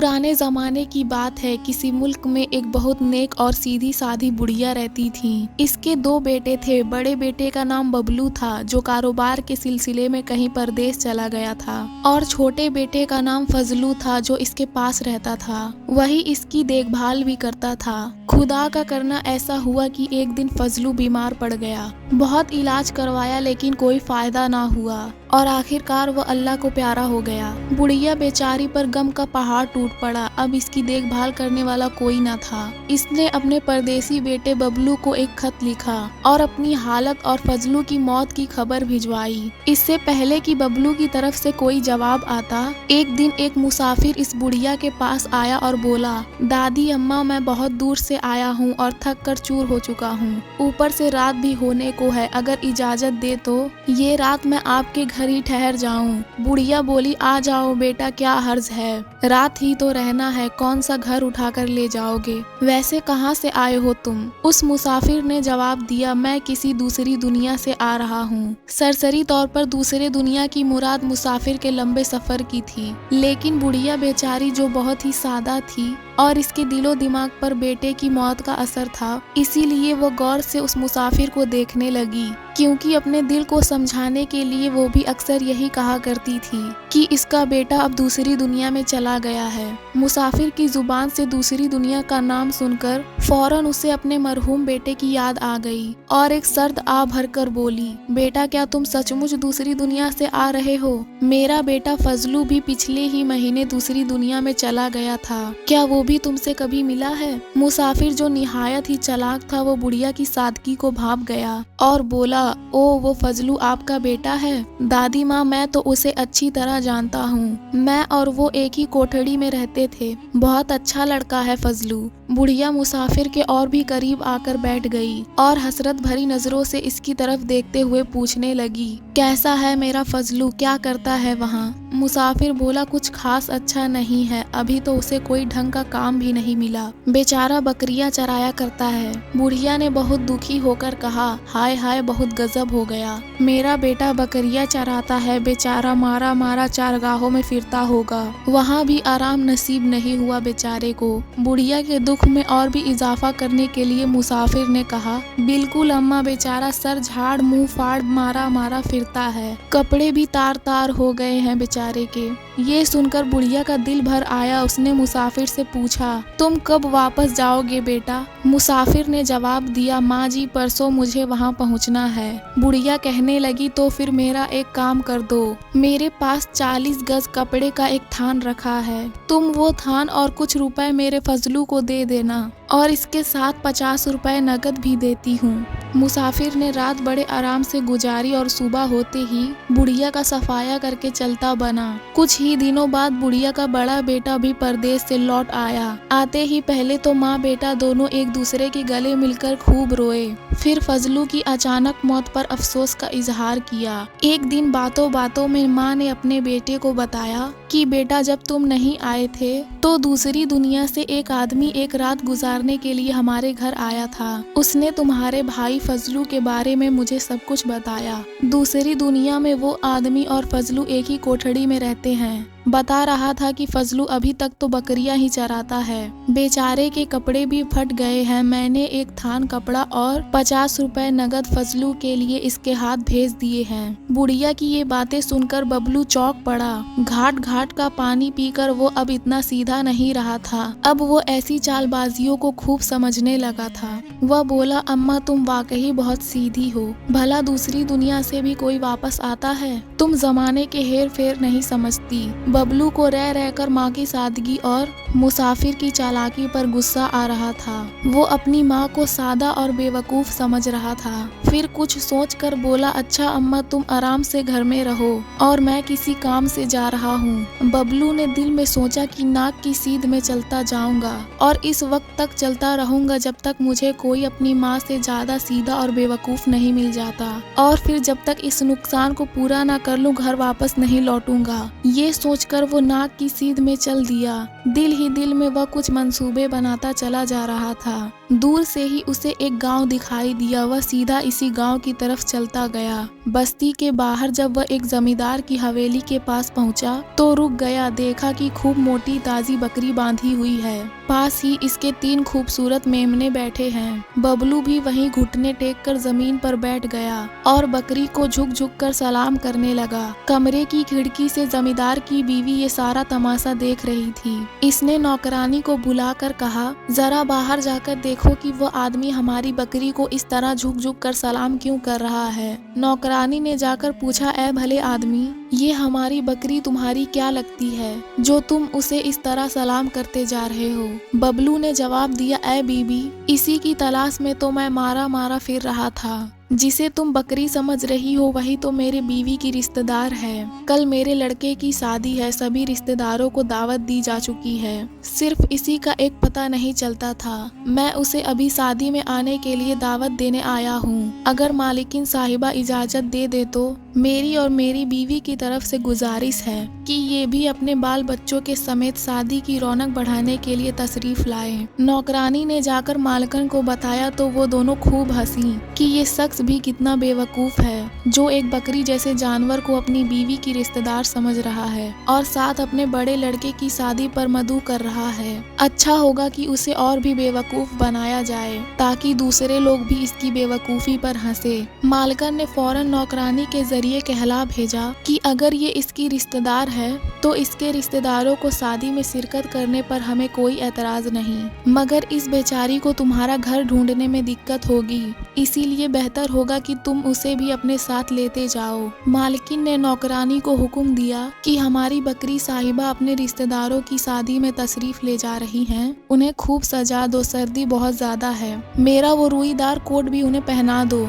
पुराने ज़माने की बात है। किसी मुल्क में एक बहुत नेक और सीधी सादी बुढ़िया रहती थी। इसके 2 बेटे थे। बड़े बेटे का नाम बबलू था, जो कारोबार के सिलसिले में कहीं परदेश चला गया था, और छोटे बेटे का नाम फजलू था, जो इसके पास रहता था। वही इसकी देखभाल भी करता था। खुदा का करना ऐसा हुआ कि एक दिन फजलू बीमार पड़ गया। बहुत इलाज करवाया, लेकिन कोई फायदा ना हुआ, और आखिरकार वह अल्लाह को प्यारा हो गया। बुढ़िया बेचारी पर गम का पहाड़ टूट पड़ा। अब इसकी देखभाल करने वाला कोई न था। इसने अपने परदेसी बेटे बबलू को एक खत लिखा और अपनी हालत और फजलू की मौत की खबर भिजवाई। इससे पहले कि बबलू की तरफ से कोई जवाब आता, एक दिन एक मुसाफिर इस बुढ़िया के पास आया और बोला, दादी अम्मा, मैं बहुत दूर से आया हूँ और थक कर चूर हो चुका हूँ। ऊपर से रात भी होने को है। अगर इजाजत दे तो ये रात मैं आपके घर ही ठहर जाऊं। बुढ़िया बोली, आ जाओ बेटा, क्या हर्ज है, रात ही तो रहना है, कौन सा घर उठाकर ले जाओगे। वैसे कहाँ से आए हो तुम? उस मुसाफिर ने जवाब दिया, मैं किसी दूसरी दुनिया से आ रहा हूँ। सरसरी तौर पर दूसरे दुनिया की मुराद मुसाफिर के लंबे सफर की थी, लेकिन बुढ़िया बेचारी, जो बहुत ही सादा थी और इसके दिलो दिमाग पर बेटे की मौत का असर था, इसीलिए वो गौर से उस मुसाफिर को देखने लगी, क्योंकि अपने दिल को समझाने के लिए वो भी अक्सर यही कहा करती थी कि इसका बेटा अब दूसरी दुनिया में चला गया है। मुसाफिर की जुबान से दूसरी दुनिया का नाम सुनकर फौरन उसे अपने मरहूम बेटे की याद आ गई और एक सर्द आ भर कर बोली, बेटा, क्या तुम सचमुच दूसरी दुनिया से आ रहे हो? मेरा बेटा फजलू भी पिछले ही महीने दूसरी दुनिया में चला गया था। क्या वो भी तुमसे कभी मिला है? मुसाफिर, जो निहायत ही चालाक था, वो बुढ़िया की सादगी को भाप गया और बोला, ओ, वो फजलू आपका बेटा है? दादी माँ, मैं तो उसे अच्छी तरह जानता हूँ। मैं और वो एक ही कोठड़ी में रहते थे। बहुत अच्छा लड़का है फजलू। बुढ़िया मुसाफिर के और भी करीब आकर बैठ गई और हसरत भरी नजरों से इसकी तरफ देखते हुए पूछने लगी, कैसा है मेरा फजलू, क्या करता है वहाँ? मुसाफिर बोला, कुछ खास अच्छा नहीं है, अभी तो उसे कोई ढंग का काम भी नहीं मिला। बेचारा बकरियां चराया करता है। बुढ़िया ने बहुत दुखी होकर कहा, हाय हाय, बहुत गजब हो गया। मेरा बेटा बकरियां चराता है, बेचारा मारा मारा चारगाहों में फिरता होगा, वहाँ भी आराम नसीब नहीं हुआ बेचारे को। बुढ़िया के दुख में और भी इजाफा करने के लिए मुसाफिर ने कहा, बिल्कुल अम्मा, बेचारा सर झाड़ मुंह फाड़ मारा मारा फिरता है, कपड़े भी तार तार हो गए हैं बेचारे के। ये सुनकर बुढ़िया का दिल भर आया। उसने मुसाफिर से पूछा, तुम कब वापस जाओगे बेटा? मुसाफिर ने जवाब दिया, माँ जी, परसों मुझे वहाँ पहुँचना है। बुढ़िया कहने लगी, तो फिर मेरा एक काम कर दो, मेरे पास 40 गज कपड़े का एक थान रखा है, तुम वो थान और कुछ रुपए मेरे फजलू को दे देना, और इसके साथ 50 रुपए नकद भी देती हूँ। मुसाफिर ने रात बड़े आराम से गुजारी और सुबह होते ही बुढ़िया का सफाया करके चलता बना। कुछ ही दिनों बाद बुढ़िया का बड़ा बेटा भी परदेश से लौट आया। आते ही पहले तो माँ बेटा दोनों एक दूसरे के गले मिलकर खूब रोए। फिर फजलू की अचानक मौत पर अफसोस का इजहार किया। एक दिन बातों बातों में माँ ने अपने बेटे को बताया कि बेटा, जब तुम नहीं आए थे तो दूसरी दुनिया से एक आदमी एक रात गुजारने के लिए हमारे घर आया था। उसने तुम्हारे भाई फजलू के बारे में मुझे सब कुछ बताया। दूसरी दुनिया में वो आदमी और फजलू एक ही कोठड़ी में रहते हैं। बता रहा था कि फजलू अभी तक तो बकरियां ही चराता है। बेचारे के कपड़े भी फट गए हैं। मैंने एक थान कपड़ा और 50 रुपए नगद फजलू के लिए इसके हाथ भेज दिए हैं। बुढ़िया की ये बातें सुनकर बबलू चौंक पड़ा। घाट घाट का पानी पीकर वो अब इतना सीधा नहीं रहा था। अब वो ऐसी चालबाजियों को खूब समझने लगा था। वह बोला, अम्मा, तुम वाकई बहुत सीधी हो। भला दूसरी दुनिया से भी कोई वापस आता है? तुम जमाने के हेर फेर नहीं समझती। बबलू को रह रहकर माँ की सादगी और मुसाफिर की चालाकी पर गुस्सा आ रहा था। वो अपनी माँ को सादा और बेवकूफ समझ रहा था। फिर कुछ सोचकर बोला, अच्छा अम्मा, तुम आराम से घर में रहो और मैं किसी काम से जा रहा हूँ। बबलू ने दिल में सोचा कि नाक की सीध में चलता जाऊंगा और इस वक्त तक चलता रहूंगा जब तक मुझे कोई अपनी माँ से ज्यादा सीधा और बेवकूफ नहीं मिल जाता, और फिर जब तक इस नुकसान को पूरा ना कर लूं घर वापस नहीं लौटूंगा। ये सोचकर वो नाक की सीध में चल दिया। दिल ही दिल में वह कुछ मंसूबे बनाता चला जा रहा था। दूर से ही उसे एक गांव दिखाई दिया। वह सीधा इसी गांव की तरफ चलता गया। बस्ती के बाहर जब वह एक जमींदार की हवेली के पास पहुंचा तो रुक गया। देखा कि खूब मोटी ताजी बकरी बांधी हुई है। पास ही इसके 3 खूबसूरत मेमने बैठे हैं। बबलू भी वहीं घुटने टेक कर जमीन पर बैठ गया और बकरी को झुक झुक कर सलाम करने लगा। कमरे की खिड़की से जमींदार की बीवी ये सारा तमाशा देख रही थी। इसने नौकरानी को बुलाकर कहा, जरा बाहर जाकर देखो कि वो आदमी हमारी बकरी को इस तरह झुक झुक कर सलाम क्यों कर रहा है। नौकरानी ने जाकर पूछा, ए भले आदमी, ये हमारी बकरी तुम्हारी क्या लगती है जो तुम उसे इस तरह सलाम करते जा रहे हो। बबलू ने जवाब दिया, ए बीबी, इसी की तलाश में तो मैं मारा मारा फिर रहा था। जिसे तुम बकरी समझ रही हो वही तो मेरे बीवी की रिश्तेदार है। कल मेरे लड़के की शादी है। सभी रिश्तेदारों को दावत दी जा चुकी है। सिर्फ इसी का एक पता नहीं चलता था। मैं उसे अभी शादी में आने के लिए दावत देने आया हूँ। अगर मालिकिन साहिबा इजाजत दे दे तो मेरी और मेरी बीवी की तरफ से गुजारिश है कि ये भी अपने बाल बच्चों के समेत शादी की रौनक बढ़ाने के लिए तशरीफ लाए। नौकरानी ने जाकर मालकन को बताया तो वो दोनों खूब हंसी कि ये शख्स भी कितना बेवकूफ है जो एक बकरी जैसे जानवर को अपनी बीवी की रिश्तेदार समझ रहा है और साथ अपने बड़े लड़के की शादी पर मधु कर रहा है। अच्छा होगा कि उसे और भी बेवकूफ बनाया जाए ताकि दूसरे लोग भी इसकी बेवकूफी पर हंसे। मालकन ने फौरन नौकरानी के जरिए कहला भेजा कि अगर ये इसकी रिश्तेदार है तो इसके रिश्तेदारों को शादी में शिरकत करने पर हमें कोई एतराज नहीं, मगर इस बेचारी को तुम्हारा घर ढूंढने में दिक्कत होगी, इसीलिए बेहतर होगा कि तुम उसे भी अपने साथ लेते जाओ। मालकिन ने नौकरानी को हुक्म दिया कि हमारी बकरी साहिबा अपने रिश्तेदारों की शादी में तशरीफ ले जा रही हैं, उन्हें खूब सजा दो, सर्दी बहुत ज्यादा है। मेरा वो रुईदार कोट भी उन्हें पहना दो।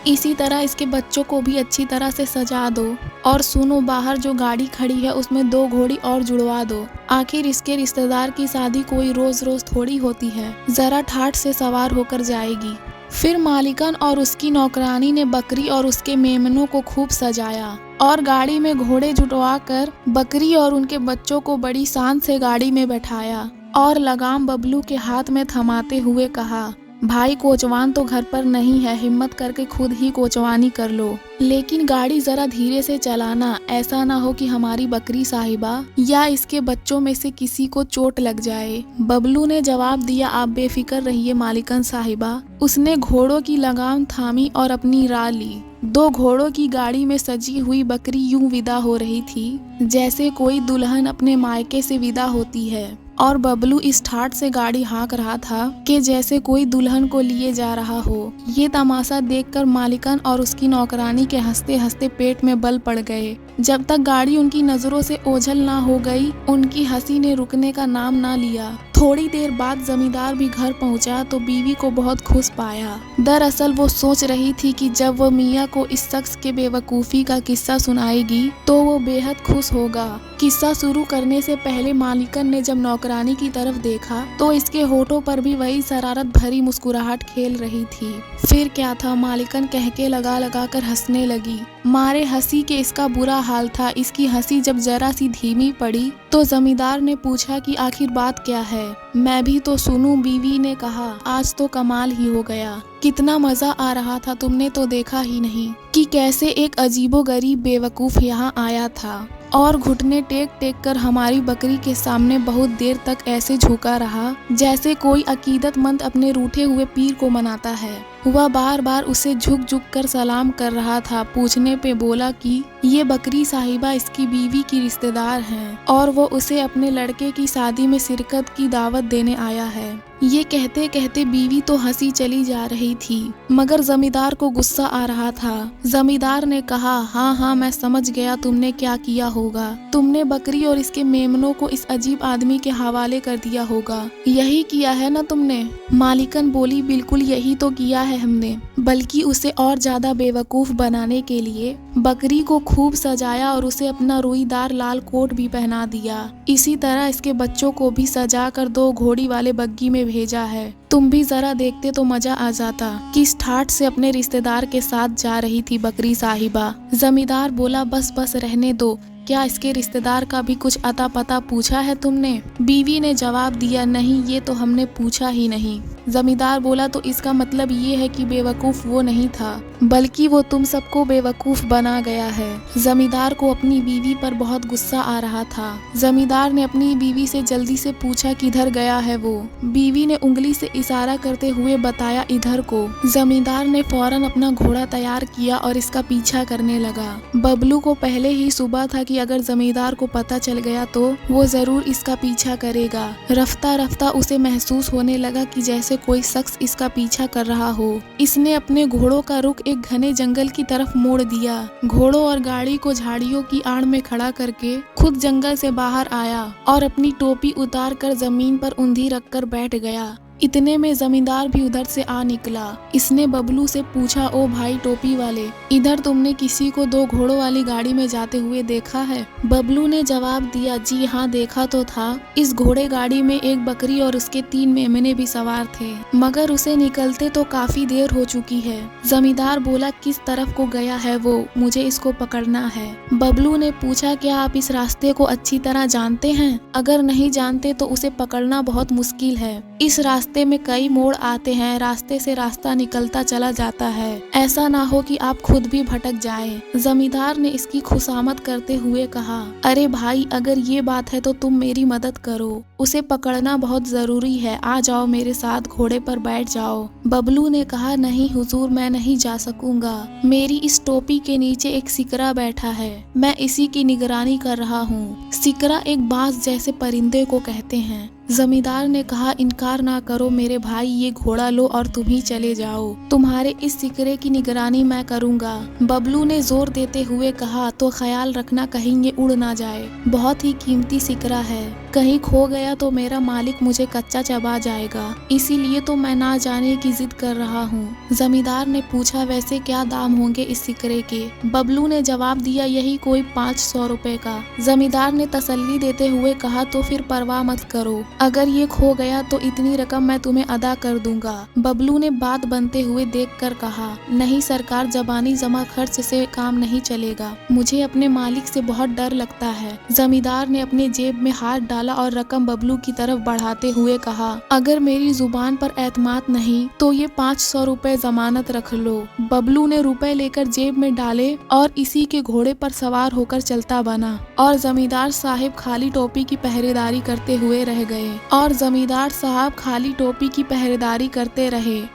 इसी तरह इसके बच्चों को भी अच्छी तरह से सजा दो। और सुनो, बाहर जो गाड़ी खड़ी है उसमें 2 घोड़ी और जुड़वा दो। आखिर इसके रिश्तेदार की शादी कोई रोज रोज थोड़ी होती है, जरा ठाठ से सवार होकर जाएगी। फिर मालिकन और उसकी नौकरानी ने बकरी और उसके मेमनों को खूब सजाया और गाड़ी में घोड़े जुटवा कर बकरी और उनके बच्चों को बड़ी शान से गाड़ी में बैठाया और लगाम बबलू के हाथ में थमाते हुए कहा, भाई कोचवान तो घर पर नहीं है, हिम्मत करके खुद ही कोचवानी कर लो, लेकिन गाड़ी जरा धीरे से चलाना, ऐसा ना हो कि हमारी बकरी साहिबा या इसके बच्चों में से किसी को चोट लग जाए। बबलू ने जवाब दिया, आप बेफिक्र रहिए मालिकन साहिबा। उसने घोड़ों की लगाम थामी और अपनी राह ली। 2 घोड़ों की गाड़ी में सजी हुई बकरी यूं विदा हो रही थी जैसे कोई दुल्हन अपने मायके से विदा होती है और बबलू इस ठाठ से गाड़ी हाँक रहा था कि जैसे कोई दुल्हन को लिए जा रहा हो। ये तमाशा देखकर मालिकन और उसकी नौकरानी के हंसते हंसते पेट में बल पड़ गए। जब तक गाड़ी उनकी नजरों से ओझल ना हो गई, उनकी हंसी ने रुकने का नाम ना लिया। थोड़ी देर बाद जमींदार भी घर पहुंचा तो बीवी को बहुत खुश पाया। दरअसल वो सोच रही थी कि जब वो मियाँ को इस शख्स के बेवकूफ़ी का किस्सा सुनाएगी तो वो बेहद खुश होगा। किस्सा शुरू करने से पहले मालिकन ने जब नौकरानी की तरफ देखा तो इसके होठों पर भी वही शरारत भरी मुस्कुराहट खेल रही थी। फिर क्या था, मालिकन कहके लगा लगा कर हंसने लगी। मारे हंसी के इसका बुरा हाल था। इसकी हंसी जब जरा सी धीमी पड़ी तो जमींदार ने पूछा कि आखिर बात क्या है, मैं भी तो सुनूं। बीवी ने कहा, आज तो कमाल ही हो गया, कितना मजा आ रहा था, तुमने तो देखा ही नहीं कि कैसे एक अजीबोगरीब बेवकूफ यहाँ आया था और घुटने टेक टेक कर हमारी बकरी के सामने बहुत देर तक ऐसे झुका रहा जैसे कोई अकीदतमंद अपने रूठे हुए पीर को मनाता है। वह बार बार उसे झुक झुक कर सलाम कर रहा था। पूछने पे बोला कि ये बकरी साहिबा इसकी बीवी की रिश्तेदार हैं और वो उसे अपने लड़के की शादी में शिरकत की दावत देने आया है। ये कहते कहते बीवी तो हंसी चली जा रही थी मगर जमींदार को गुस्सा आ रहा था। जमींदार ने कहा, हाँ हाँ मैं समझ गया तुमने क्या किया होगा, तुमने बकरी और इसके मेमनों को इस अजीब आदमी के हवाले कर दिया होगा, यही किया है ना तुमने। मालिकन बोली, बिल्कुल यही तो किया है हमने, बल्कि उसे और ज्यादा बेवकूफ बनाने के लिए बकरी को खूब सजाया और उसे अपना रुईदार लाल कोट भी पहना दिया। इसी तरह इसके बच्चों को भी सजा कर 2 घोड़ी वाले बग्गी में भेजा है। तुम भी जरा देखते तो मजा आ जाता किस ठाठ से अपने रिश्तेदार के साथ जा रही थी बकरी साहिबा। जमींदार बोला, बस बस रहने दो, क्या इसके रिश्तेदार का भी कुछ अता पता पूछा है तुमने? बीवी ने जवाब दिया, नहीं, ये तो हमने पूछा ही नहीं। जमींदार बोला, तो इसका मतलब ये है कि बेवकूफ वो नहीं था, बल्कि वो तुम सबको बेवकूफ बना गया है। जमींदार को अपनी बीवी पर बहुत गुस्सा आ रहा था। जमींदार ने अपनी बीवी से जल्दी से पूछा किधर गया है वो। बीवी ने उंगली से इशारा करते हुए बताया इधर को। जमींदार ने फौरन अपना घोड़ा तैयार किया और इसका पीछा करने लगा। बबलू को पहले ही सुबह था कि अगर जमींदार को पता चल गया तो वो जरूर इसका पीछा करेगा। रफ्ता रफ्ता उसे महसूस होने लगा कि जैसे कोई शख्स इसका पीछा कर रहा हो। इसने अपने घोड़ों का रुख एक घने जंगल की तरफ मोड़ दिया। घोड़ों और गाड़ी को झाड़ियों की आड़ में खड़ा करके खुद जंगल से बाहर आया और अपनी टोपी उतार कर जमीन पर ऊंधी रखकर बैठ गया। इतने में जमींदार भी उधर से आ निकला। इसने बबलू से पूछा, ओ भाई टोपी वाले, इधर तुमने किसी को 2 घोड़ों वाली गाड़ी में जाते हुए देखा है? बबलू ने जवाब दिया, जी हाँ देखा तो था। इस घोड़े गाड़ी में एक बकरी और उसके 3 मेमने भी सवार थे, मगर उसे निकलते तो काफी देर हो चुकी है। जमींदार बोला, किस तरफ को गया है वो? मुझे इसको पकड़ना है। बबलू ने पूछा, क्या आप इस रास्ते को अच्छी तरह जानते हैं? अगर नहीं जानते तो उसे पकड़ना बहुत मुश्किल है। इस रास्ते में कई मोड़ आते हैं, रास्ते से रास्ता निकलता चला जाता है, ऐसा ना हो कि आप खुद भी भटक जाएं। जमींदार ने इसकी खुशामद करते हुए कहा, अरे भाई अगर ये बात है तो तुम मेरी मदद करो, उसे पकड़ना बहुत जरूरी है, आ जाओ मेरे साथ, घोड़े पर बैठ जाओ। बबलू ने कहा, नहीं हुजूर मैं नहीं जा सकूंगा, मेरी इस टोपी के नीचे एक सिकरा बैठा है, मैं इसी की निगरानी कर रहा हूँ। सिकरा एक बाज जैसे परिंदे को कहते हैं। जमींदार ने कहा, इनकार ना करो मेरे भाई, ये घोड़ा लो और तुम ही चले जाओ, तुम्हारे इस सिकरे की निगरानी मैं करूंगा। बबलू ने जोर देते हुए कहा, तो ख्याल रखना कहीं ये उड़ ना जाए, बहुत ही कीमती सिकरा है, कहीं खो गया तो मेरा मालिक मुझे कच्चा चबा जाएगा, इसीलिए तो मैं ना जाने की जिद कर रहा हूँ। जमींदार ने पूछा, वैसे क्या दाम होंगे इस सिकरे के? बबलू ने जवाब दिया, यही कोई 500 रुपए का। जमींदार ने तसल्ली देते हुए कहा, तो फिर परवाह मत करो, अगर ये खो गया तो इतनी रकम मैं तुम्हें अदा कर दूंगा। बबलू ने बात बनते हुए देखकर कहा, नहीं सरकार, जबानी जमा खर्च से काम नहीं चलेगा, मुझे अपने मालिक से बहुत डर लगता है। जमींदार ने अपने जेब में हाथ डाला और रकम बबलू की तरफ बढ़ाते हुए कहा, अगर मेरी जुबान पर एतमाद नहीं तो ये 500 रुपए जमानत रख लो। बबलू ने रुपए लेकर जेब में डाले और इसी के घोड़े पर सवार होकर चलता बना और जमींदार साहिब खाली टोपी की पहरेदारी करते हुए रह गए।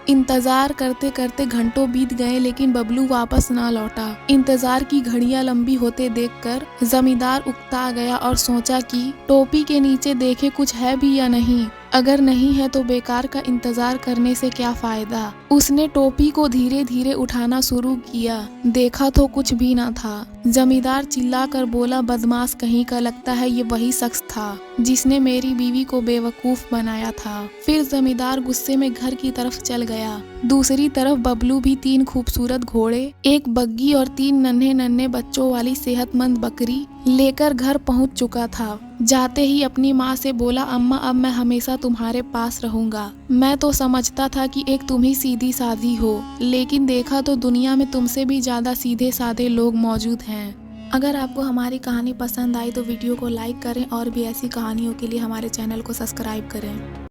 इंतजार करते करते घंटों बीत गए, लेकिन बबलू वापस ना लौटा। इंतजार की घड़ियां लंबी होते देखकर जमींदार उकता गया और सोचा कि टोपी के नीचे देखे कुछ है भी या नहीं, अगर नहीं है तो बेकार का इंतजार करने से क्या फायदा। उसने टोपी को धीरे धीरे उठाना शुरू किया, देखा तो कुछ भी ना था। जमींदार चिल्लाकर बोला, बदमाश कहीं का, लगता है ये वही शख्स था जिसने मेरी बीवी को बेवकूफ बनाया था। फिर जमींदार गुस्से में घर की तरफ चल गया। दूसरी तरफ बबलू भी 3 खूबसूरत घोड़े, एक बग्गी और 3 नन्हे नन्हे बच्चों वाली सेहतमंद बकरी लेकर घर पहुंच चुका था। जाते ही अपनी माँ से बोला, अम्मा अब मैं हमेशा तुम्हारे पास रहूंगा। मैं तो समझता था कि एक तुम ही सीधी सादी हो, लेकिन देखा तो दुनिया में तुमसे भी ज्यादा सीधे साधे लोग मौजूद हैं। अगर आपको हमारी कहानी पसंद आई तो वीडियो को लाइक करें और भी ऐसी कहानियों के लिए हमारे चैनल को सब्सक्राइब करें।